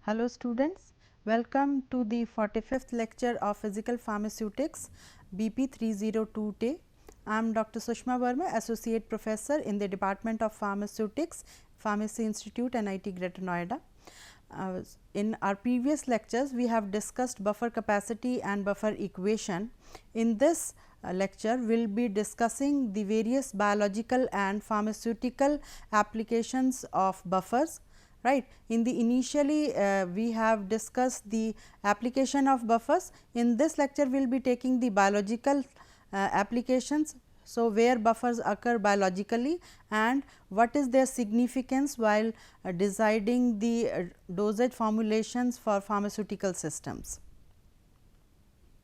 Hello students, welcome to the 45th lecture of Physical Pharmaceutics BP 302T. I am Dr. Sushma Verma, Associate Professor in the Department of Pharmaceutics, Pharmacy Institute, NIT Greater Noida. In our previous lectures, we have discussed buffer capacity and buffer equation. In this lecture, we will be discussing the various biological and pharmaceutical applications of buffers. Right. In the initially we have discussed the application of buffers. In this lecture, we will be taking the biological applications. So, where buffers occur biologically and what is their significance while deciding the dosage formulations for pharmaceutical systems.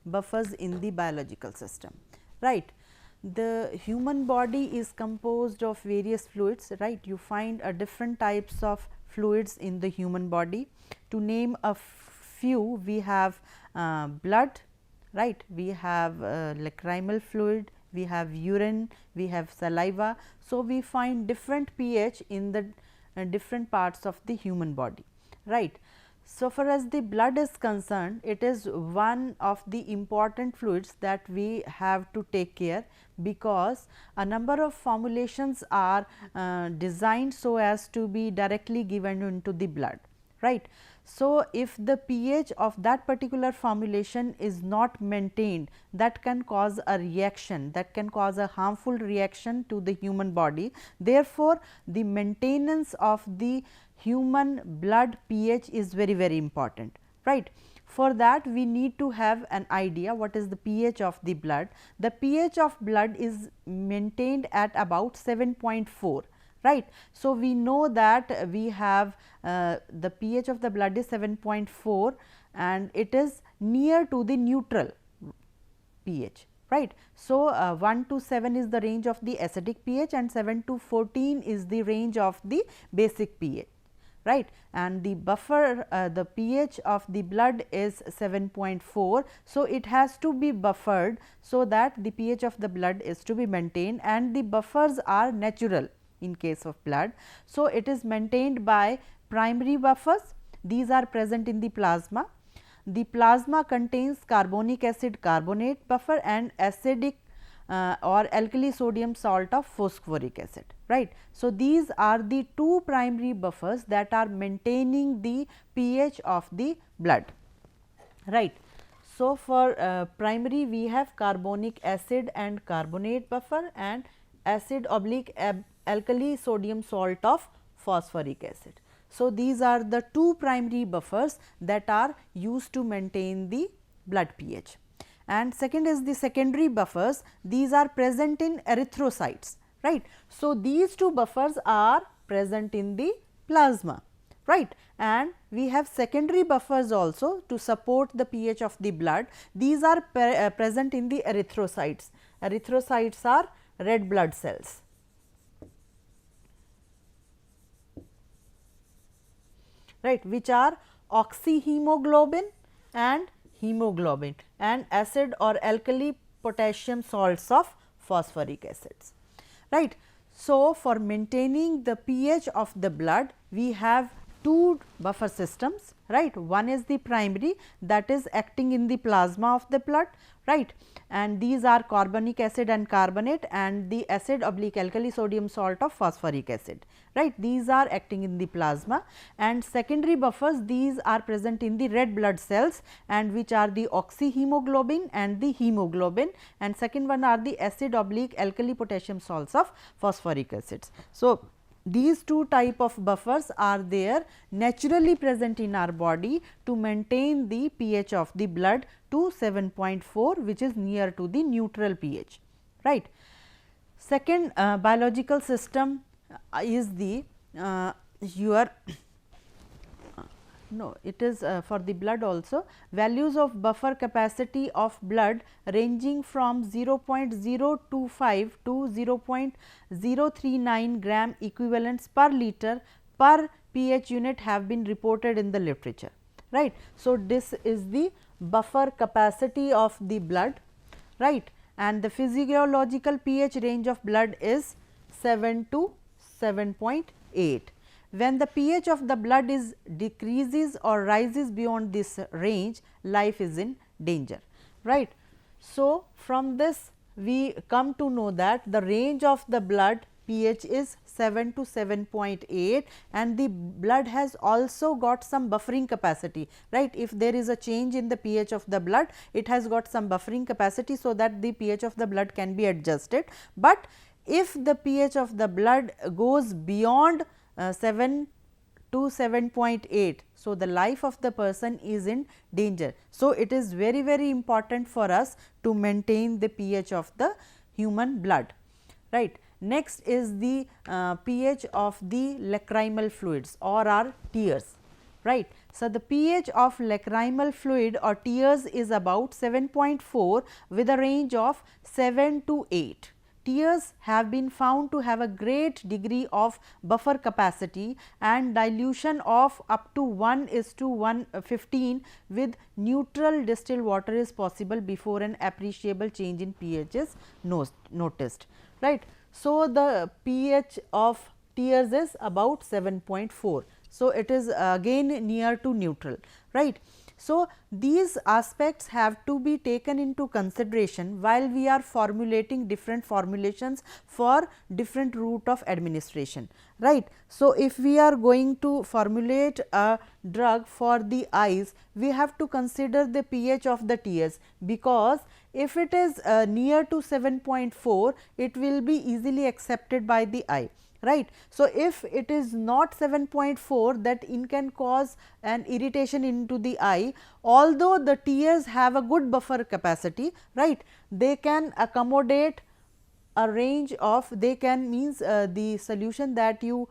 Buffers in the biological system. Right. The human body is composed of various fluids, right. You find different types of fluids in the human body. To name a few, we have blood, right. We have lacrimal fluid, we have urine, we have saliva. So, we find different pH in the different parts of the human body, right. So far as the blood is concerned, it is one of the important fluids that we have to take care, because a number of formulations are designed so as to be directly given into the blood, right. So, if the pH of that particular formulation is not maintained, that can cause a reaction, that can cause a harmful reaction to the human body. Therefore, the maintenance of the human blood pH is very important, right. For that, we need to have an idea what is the pH of the blood. The pH of blood is maintained at about 7.4, right. So, we know that we have the pH of the blood is 7.4 and it is near to the neutral pH, right. So, 1 to 7 is the range of the acidic pH and 7 to 14 is the range of the basic pH, right. And the buffer the pH of the blood is 7.4. So, it has to be buffered, so that the pH of the blood is to be maintained, and the buffers are natural in case of blood. So, it is maintained by primary buffers. These are present in the plasma. The plasma contains carbonic acid carbonate buffer and acidic or alkali sodium salt of phosphoric acid, right. So, these are the two primary buffers that are maintaining the pH of the blood, right. So, for primary we have carbonic acid and carbonate buffer and acid oblique alkali sodium salt of phosphoric acid. So, these are the two primary buffers that are used to maintain the blood pH. And second is the secondary buffers. These are present in erythrocytes, right. So, these two buffers are present in the plasma, right. And we have secondary buffers also to support the pH of the blood. These are present in the erythrocytes. Erythrocytes are red blood cells, right, which are oxyhemoglobin and hemoglobin and acid or alkali potassium salts of phosphoric acids, right. So, for maintaining the pH of the blood, we have two buffer systems, right. One is the primary, that is acting in the plasma of the blood, right, and these are carbonic acid and carbonate and the acid oblique alkali sodium salt of phosphoric acid, right. These are acting in the plasma, and secondary buffers, these are present in the red blood cells, and which are the oxyhemoglobin and the hemoglobin, and second one are the acid oblique alkali potassium salts of phosphoric acids. So, these two type of buffers are there naturally present in our body to maintain the pH of the blood to 7.4, which is near to the neutral pH, right. Second biological system is the no, it is for the blood also. Values of buffer capacity of blood ranging from 0.025 to 0.039 gram equivalents per liter per pH unit have been reported in the literature, right. So, this is the buffer capacity of the blood, right, and the physiological pH range of blood is 7 to 7.8. when the pH of the blood is decreases or rises beyond this range, life is in danger, right. So, from this we come to know that the range of the blood pH is 7 to 7.8 and the blood has also got some buffering capacity, right. If there is a change in the pH of the blood, it has got some buffering capacity, so that the pH of the blood can be adjusted, but if the pH of the blood goes beyond 7 to 7.8. So, the life of the person is in danger. So, it is very very important for us to maintain the pH of the human blood, right. Next is the pH of the lacrimal fluids or our tears, right. So, the pH of lacrimal fluid or tears is about 7.4 with a range of 7 to 8. Tears have been found to have a great degree of buffer capacity and dilution of up to 1:115 with neutral distilled water is possible before an appreciable change in pH is noticed, right. So, the pH of tears is about 7.4. So, it is again near to neutral, right. So, these aspects have to be taken into consideration while we are formulating different formulations for different route of administration, right. So, if we are going to formulate a drug for the eyes, we have to consider the pH of the tears, because if it is near to 7.4, it will be easily accepted by the eye, right. So, if it is not 7.4, that can cause an irritation into the eye, although the tears have a good buffer capacity, right. They can accommodate a range of, they can means the solution that you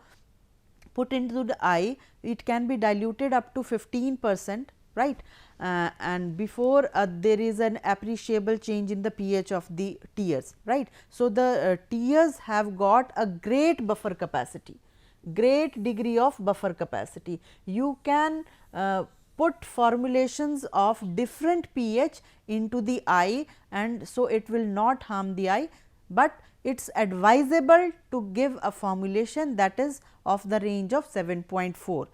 put into the eye, it can be diluted up to 15%, right. And before there is an appreciable change in the pH of the tears, right. So, the tears have got a great buffer capacity, great degree of buffer capacity. You can put formulations of different pH into the eye, and so it will not harm the eye, but it is advisable to give a formulation that is of the range of 7.4.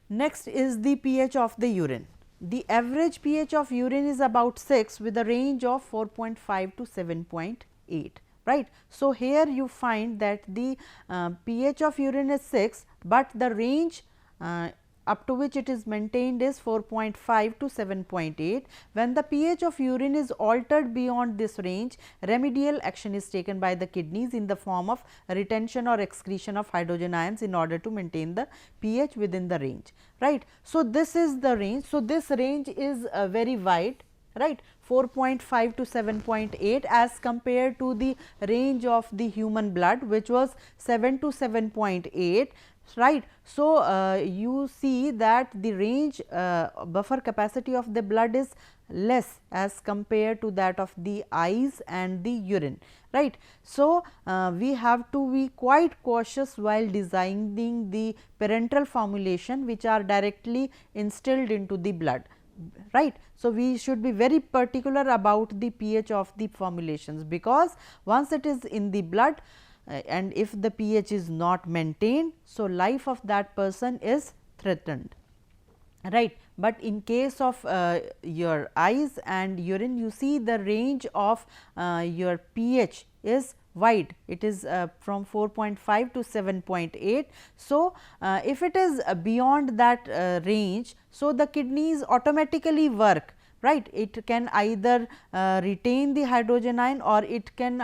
Next is the pH of the urine. The average pH of urine is about 6 with a range of 4.5 to 7.8, right. So, here you find that the pH of urine is 6, but the range up to which it is maintained is 4.5 to 7.8. When the pH of urine is altered beyond this range, remedial action is taken by the kidneys in the form of retention or excretion of hydrogen ions in order to maintain the pH within the range, right. So, this is the range. So, this range is very wide, right, 4.5 to 7.8 as compared to the range of the human blood, which was 7 to 7.8, right. So, you see that the range buffer capacity of the blood is less as compared to that of the eyes and the urine, right. So, we have to be quite cautious while designing the parenteral formulation, which are directly instilled into the blood, right. So, we should be very particular about the pH of the formulations, because once it is in the blood and if the pH is not maintained, so life of that person is threatened, right. But in case of your eyes and urine, you see the range of your pH is wide, it is from 4.5 to 7.8. So, if it is beyond that range, so the kidneys automatically work, right. It can either retain the hydrogen ion or it can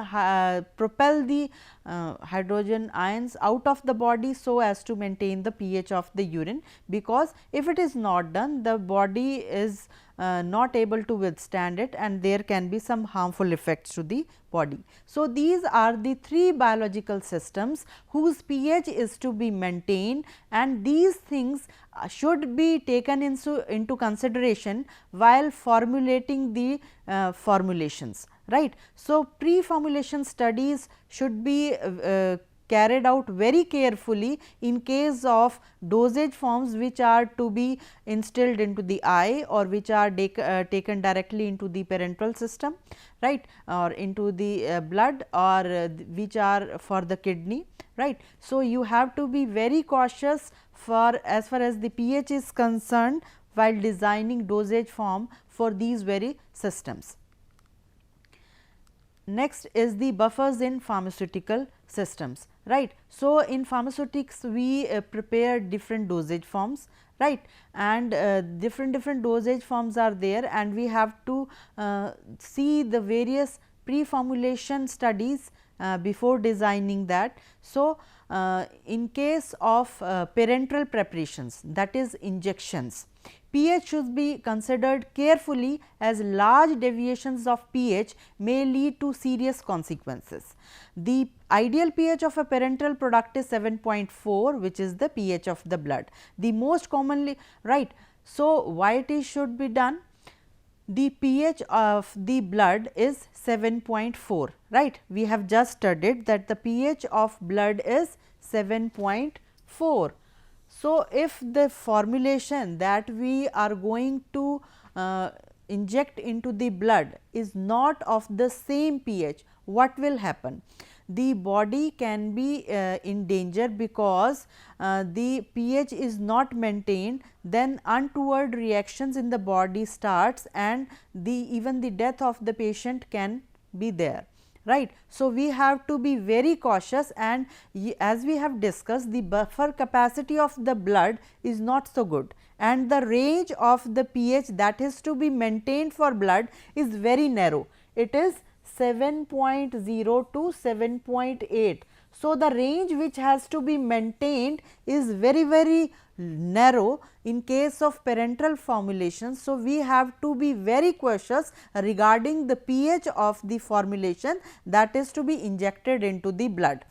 propel the hydrogen ions out of the body, so as to maintain the pH of the urine, because if it is not done, the body is not able to withstand it and there can be some harmful effects to the body. So, these are the three biological systems whose pH is to be maintained, and these things should be taken into consideration while formulating the formulations, right. So, pre-formulation studies should be carried out very carefully in case of dosage forms which are to be instilled into the eye or which are taken directly into the parenteral system, right, or into the blood, or which are for the kidney, right. So, you have to be very cautious for as far as the pH is concerned while designing dosage form for these very systems. Next is the buffers in pharmaceutical systems, right. So, in pharmaceutics we prepare different dosage forms, right, and different dosage forms are there, and we have to see the various pre-formulation studies before designing that. So, in case of parenteral preparations, that is injections, pH should be considered carefully as large deviations of pH may lead to serious consequences. The ideal pH of a parenteral product is 7.4, which is the pH of the blood. The most commonly, right. So, why it is should be done? The pH of the blood is 7.4, right. We have just studied that the pH of blood is 7.4. So, if the formulation that we are going to inject into the blood is not of the same pH, what will happen? The body can be in danger because the pH is not maintained, then untoward reactions in the body starts, and even the death of the patient can be there, right. So, we have to be very cautious, and as we have discussed, the buffer capacity of the blood is not so good, and the range of the pH that is to be maintained for blood is very narrow. It is 7.0 to 7.8. So, the range which has to be maintained is very narrow in case of parenteral formulation. So, we have to be very cautious regarding the pH of the formulation that is to be injected into the blood.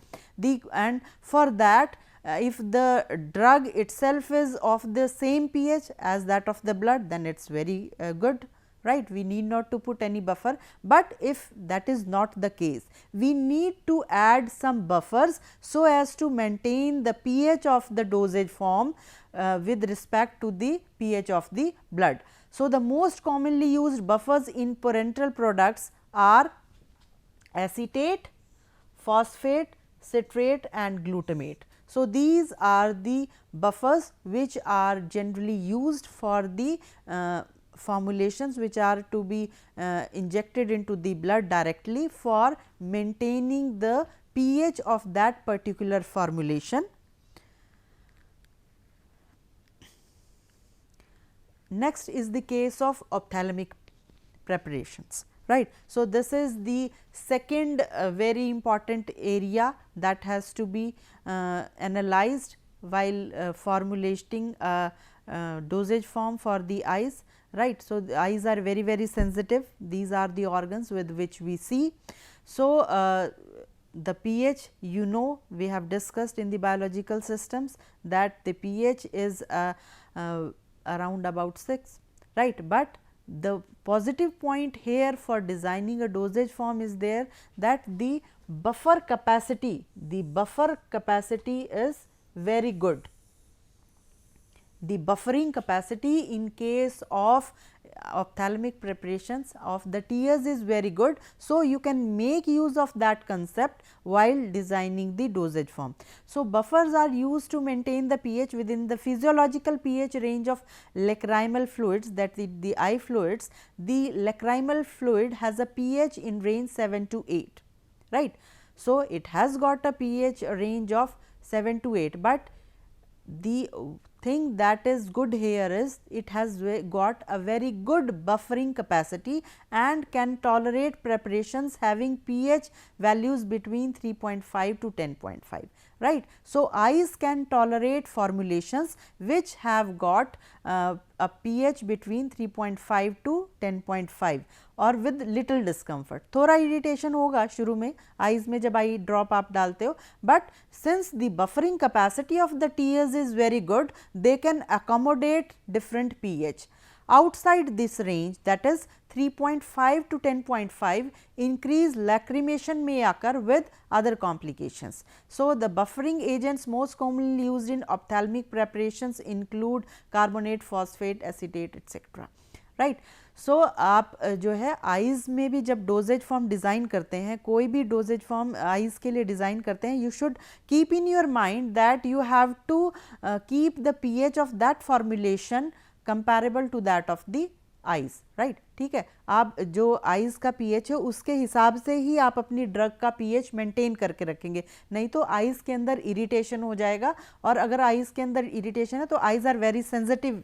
And for that, if the drug itself is of the same pH as that of the blood, then it is very good, right. We need not to put any buffer, but if that is not the case, we need to add some buffers so as to maintain the pH of the dosage form with respect to the pH of the blood. So, the most commonly used buffers in parenteral products are acetate, phosphate, citrate and glutamate. So, these are the buffers which are generally used for the formulations which are to be injected into the blood directly for maintaining the pH of that particular formulation. Next is the case of ophthalmic preparations, right. So, this is the second very important area that has to be analyzed while formulating a dosage form for the eyes, right. So, the eyes are very sensitive, these are the organs with which we see. So, the pH, you know, we have discussed in the biological systems that the pH is around about 6, right, but the positive point here for designing a dosage form is there that the buffer capacity is very good. The buffering capacity in case of ophthalmic preparations of the tears is very good. So, you can make use of that concept while designing the dosage form. So, buffers are used to maintain the pH within the physiological pH range of lacrimal fluids, that is the eye fluids. The lacrimal fluid has a pH in range 7 to 8, right. So, it has got a pH range of 7 to 8, but the thing that is good here is it has got a very good buffering capacity and can tolerate preparations having pH values between 3.5 to 10.5, right. So, eyes can tolerate formulations which have got a pH between 3.5 to 10.5 और with little discomfort. थोड़ा irritation होगा शुरू में eyes में जब eye drop आप डालते हो, but since the buffering capacity of the tears is very good, they can accommodate different pH. Outside this range, that is 3.5 to 10.5, increased lacrimation may occur with other complications. So, the buffering agents most commonly used in ophthalmic preparations include carbonate, phosphate, acetate, etc. Right. So आप जो है eyes में भी जब doses form design करते हैं, कोई भी डोजेज फॉर्म आइज़ के लिए डिज़ाइन करते हैं, you should keep in your mind that you have to keep the pH of that formulation comparable to that of the eyes, right. ठीक है, आप जो आइज़ का पीएच है उसके हिसाब से ही आप अपनी ड्रग का पीएच मेंटेन करके रखेंगे, नहीं तो आइज़ के अंदर इरिटेशन हो जाएगा. और अगर आइज़ के अंदर इरिटेशन है तो eyes are very sensitive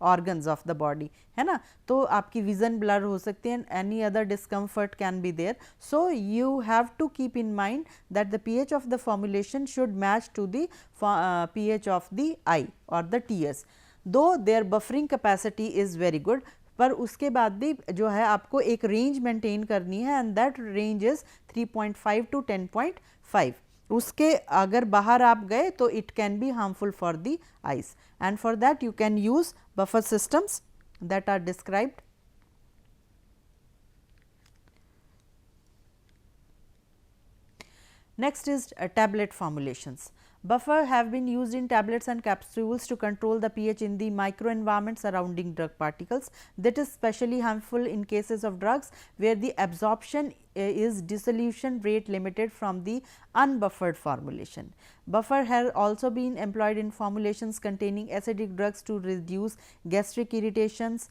organs of the body, है ना. तो आपकी विजन ब्लर हो सकती है, any other discomfort can be there. So, you have to keep in mind that the pH of the formulation should match to the pH of the eye or the tears, though their buffering capacity is very good. पर उसके बाद भी जो है आपको एक range maintain करनी है and that range is 3.5 to 10.5. उसके अगर बाहर आप गए तो it can be harmful for the eyes, and for that you can use buffer systems that are described. Next is tablet formulations. Buffer have been used in tablets and capsules to control the pH in the microenvironment surrounding drug particles. That is especially harmful in cases of drugs where the absorption is dissolution rate limited from the unbuffered formulation. Buffer have also been employed in formulations containing acidic drugs to reduce gastric irritations.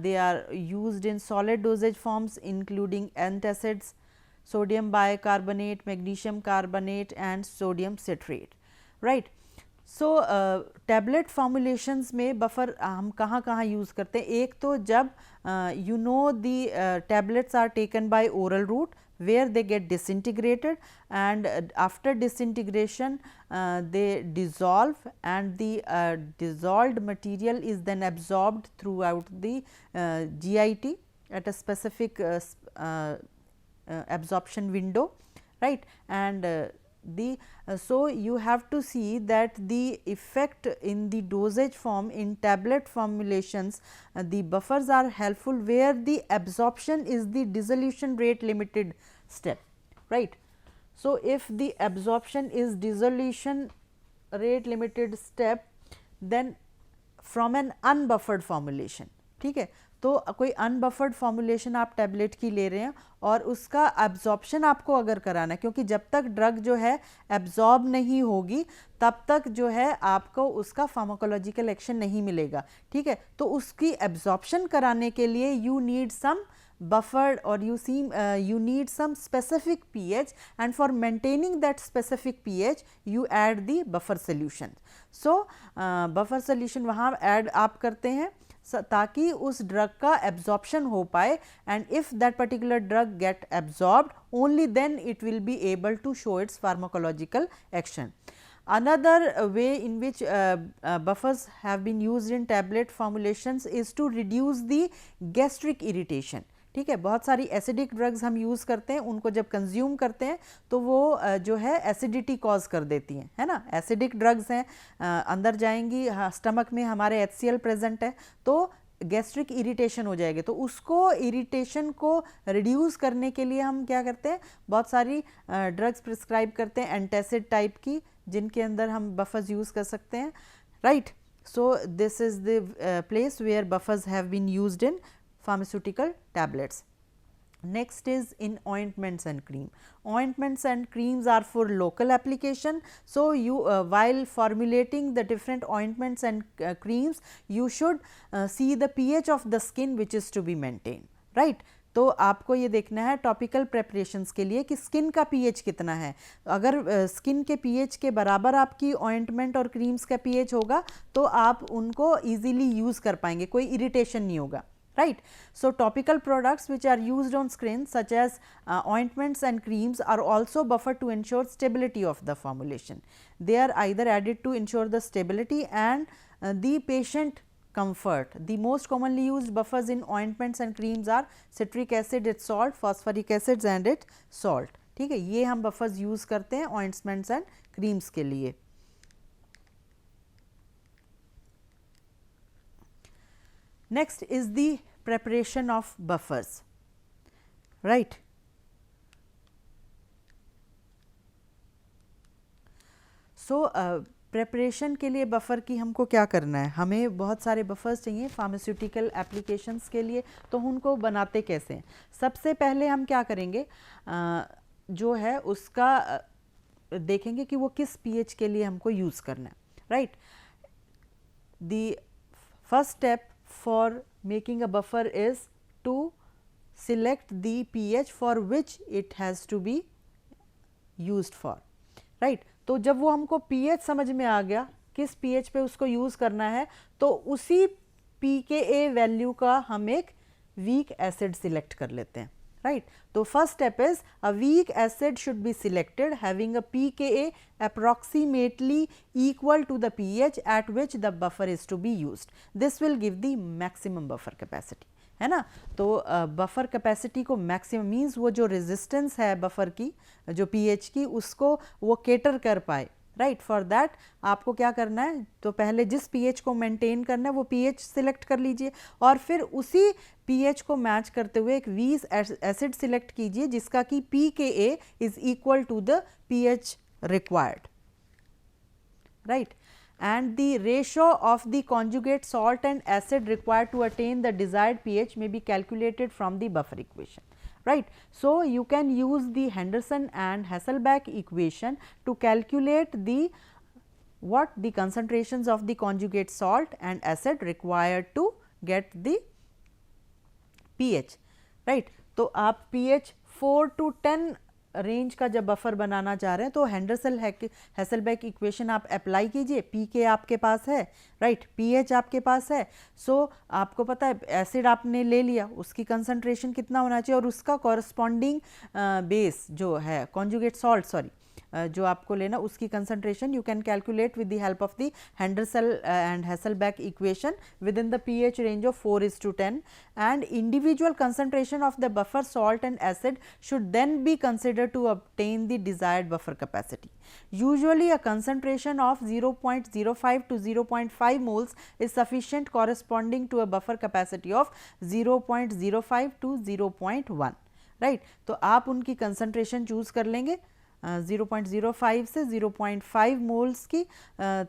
They are used in solid dosage forms including antacids, sodium bicarbonate, magnesium carbonate and sodium citrate, right. So, tablet formulations में buffer हम कहाँ कहाँ use करते हैं. एक तो जब you know the tablets are taken by oral route where they get disintegrated, and after disintegration they dissolve, and the dissolved material is then absorbed throughout the GIT at a specific absorption window, right. And so you have to see that the effect in the dosage form in tablet formulations, the buffers are helpful where the absorption is the dissolution rate limited step, right. So, if the absorption is dissolution rate limited step, then from an unbuffered formulation, ठीक है. तो कोई अनबफर्ड formulation आप tablet की ले रहे हैं और उसका एब्जॉर्प्शन आपको अगर कराना है, क्योंकि जब तक ड्रग जो है एब्जॉर्ब नहीं होगी तब तक जो है आपको उसका फार्माकोलॉजिकल एक्शन नहीं मिलेगा, ठीक है. तो उसकी एब्जॉर्प्शन कराने के लिए you need some buffered, or you need some specific pH, and for maintaining that specific pH you add the buffer solution. So, buffer solution वहाँ add आप करते हैं ताकि उस ड्रग का एब्जॉर्प्शन हो पाए, and if that particular drug get absorbed only then it will be able to show its pharmacological action. Another way in which buffers have been used in tablet formulations is to reduce the gastric irritation, ठीक है. बहुत सारी acidic drugs हम use करते हैं, उनको जब consume करते हैं तो वो जो है एसिडिटी कॉज कर देती हैं, है ना. एसिडिक ड्रग्स हैं, अंदर जाएंगी, स्टमक में हमारे HCl प्रेजेंट है तो गैस्ट्रिक इरिटेशन हो जाएगी. तो उसको इरिटेशन को रिड्यूस करने के लिए हम क्या करते हैं, बहुत सारी ड्रग्स प्रिस्क्राइब करते हैं एंटासिड टाइप की, जिनके अंदर हम बफर्स यूज़ कर सकते हैं, right. So this is the place where buffers have been used in pharmaceutical tablets. Next is in ointments and cream. Ointments and creams are for local application. So, you while formulating the different ointments and creams, you should see the pH of the skin which is to be maintained, right. तो आपको ये देखना है topical preparations के लिए कि skin का pH कितना है. अगर स्किन के पीएच के बराबर आपकी ऑइंटमेंट और क्रीम्स का पीएच होगा तो आप उनको इजीली यूज़ कर पाएंगे, कोई इरिटेशन नहीं होगा, right. So, topical products which are used on skin such as ointments and creams are also buffered to ensure stability of the formulation. They are either added to ensure the stability and the patient comfort. The most commonly used buffers in ointments and creams are citric acid, its salt, phosphoric acids and its salt, ठीक है. ये हम buffers use करते हैं ointments and creams के लिए. Next is the preparation of buffers, right. So preparation के लिए बफ़र की हमको क्या करना है, हमें बहुत सारे बफ़र्स चाहिए फार्मास्यूटिकल एप्लीकेशंस के लिए, तो उनको बनाते कैसे हैं। सबसे पहले हम क्या करेंगे, जो है उसका देखेंगे कि वो किस पीएच के लिए हमको यूज़ करना है, right. The first step for making a buffer is to select the pH for which it has to be used for, right. तो जब वो हमको पीएच समझ में आ गया किस पीएच पे उसको यूज़ करना है, तो उसी pKa वैल्यू का हम एक वीक एसिड सिलेक्ट कर लेते हैं, राइट। तो first step is a weak acid should be selected having a pKa approximately equal to the pH at which the buffer is to be used. This will give the maximum buffer capacity, है ना। तो buffer capacity को maximum means वो जो resistance है buffer की, जो pH की, उसको वो केटर कर पाए, राइट। फॉर दैट आपको क्या करना है, तो पहले जिस पीएच को मेंटेन करना है वो पीएच सिलेक्ट कर लीजिए, और फिर उसी पीएच को मैच करते हुए एक वीक एसिड सिलेक्ट कीजिए जिसका कि pKa is equal to the pH required, right. And the ratio of the conjugate salt and acid required to attain the desired pH may be calculated from the buffer equation, right. So, you can use the Henderson and Hasselbalch equation to calculate the concentrations of the conjugate salt and acid required to get the pH, right. तो आप pH 4 to 10 range का जब buffer बनाना चाह रहे हैं तो हैसेलबैक equation आप apply कीजिए। पीके आपके पास है, राइट, पीएच आपके पास है, सो आपको पता है एसिड आपने ले लिया, उसकी कंसंट्रेशन कितना होना चाहिए और उसका कॉरस्पॉन्डिंग बेस जो है कॉन्जुगेट सॉल्ट, सॉरी, जो आपको लेना उसकी concentration you can calculate with the help of the Henderson and Hasselbalch equation within the pH range of 4:10, and individual concentration of the buffer salt and acid should then be considered to obtain the desired buffer capacity. Usually a concentration of 0.05 to 0.5 moles is sufficient, corresponding to a buffer capacity of 0.05 to 0.1, right. तो आप उनकी concentration choose कर लेंगे 0.05 से 0.5 moles की,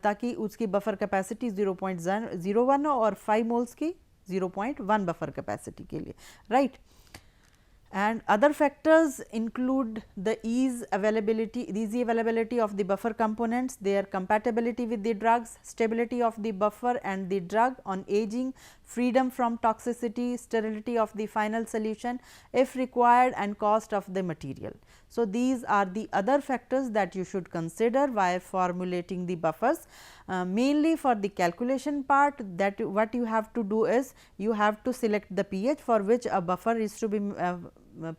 ताकि उसकी buffer capacity 0.01 हो और 5 मोल्स की 0.1 बफर कैपेसिटी के लिए, right. And other factors include the easy availability of the buffer components, their compatibility with the drugs, stability of the buffer and the drug on aging, freedom from toxicity, sterility of the final solution if required, and cost of the material. So, these are the other factors that you should consider while formulating the buffers. Mainly for the calculation part, that what you have to do is you have to select the pH for which a buffer is to be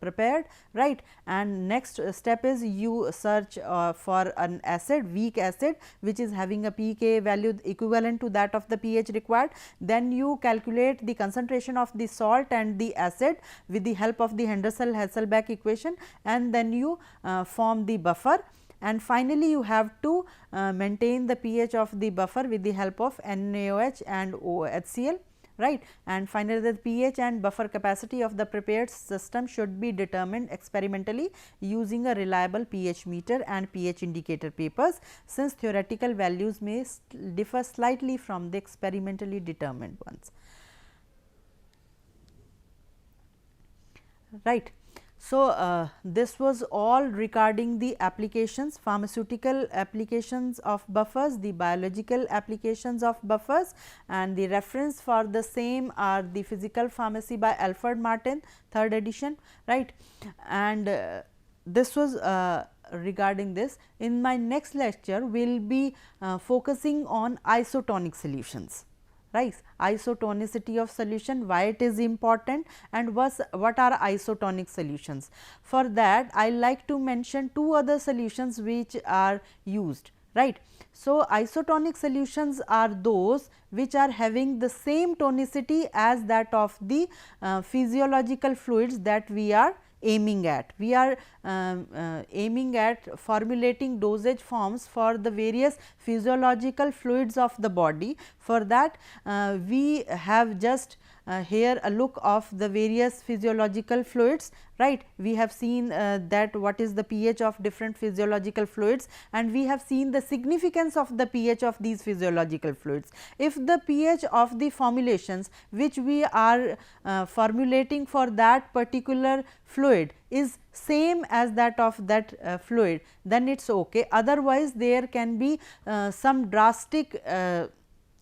prepared, right. And next step is you search for an acid, weak acid, which is having a pK value equivalent to that of the pH required. Then you calculate the concentration of the salt and the acid with the help of the Henderson-Hasselbalch equation, and then you form the buffer. And finally, you have to maintain the pH of the buffer with the help of NaOH and OHCl, right. And finally, the pH and buffer capacity of the prepared system should be determined experimentally using a reliable pH meter and pH indicator papers, since theoretical values may differ slightly from the experimentally determined ones, right. So, this was all regarding the applications, pharmaceutical applications of buffers, the biological applications of buffers, and the reference for the same are the Physical Pharmacy by Alfred Martin, 3rd edition, right. And this was regarding this. In my next lecture, we will be focusing on isotonic solutions, right. Isotonicity of solution, why it is important, and what are isotonic solutions. For that, I like to mention 2 other solutions which are used, right. So, isotonic solutions are those which are having the same tonicity as that of the physiological fluids that we are aiming at. We are aiming at formulating dosage forms for the various physiological fluids of the body. For that we have just here a look of the various physiological fluids, right. We have seen that what is the pH of different physiological fluids, and we have seen the significance of the pH of these physiological fluids. If the pH of the formulations which we are formulating for that particular fluid is same as that of that fluid, then it is okay. Otherwise, there can be some drastic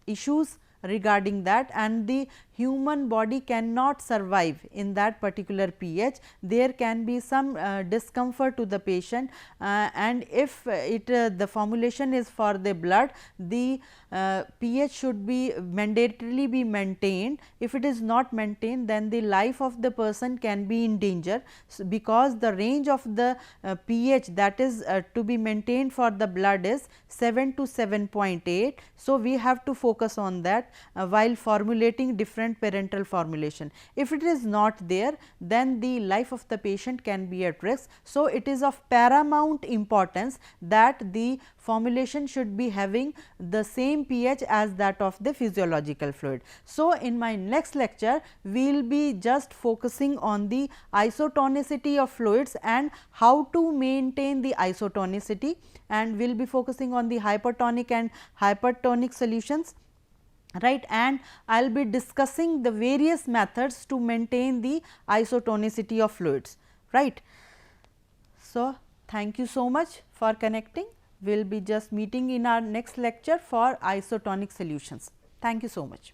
issues regarding that, and the human body cannot survive in that particular pH. There can be some discomfort to the patient, and if the formulation is for the blood, the pH should be mandatorily be maintained. If it is not maintained, then the life of the person can be in danger, because the range of the pH that is to be maintained for the blood is 7 to 7.8. So, we have to focus on that while formulating different parenteral formulation. If it is not there, then the life of the patient can be at risk. So, it is of paramount importance that the formulation should be having the same pH as that of the physiological fluid. So, in my next lecture, we will be just focusing on the isotonicity of fluids and how to maintain the isotonicity, and we will be focusing on the hypertonic and hypertonic solutions, right, and I will be discussing the various methods to maintain the isotonicity of fluids, right. So, thank you so much for connecting. We will be just meeting in our next lecture for isotonic solutions. Thank you so much.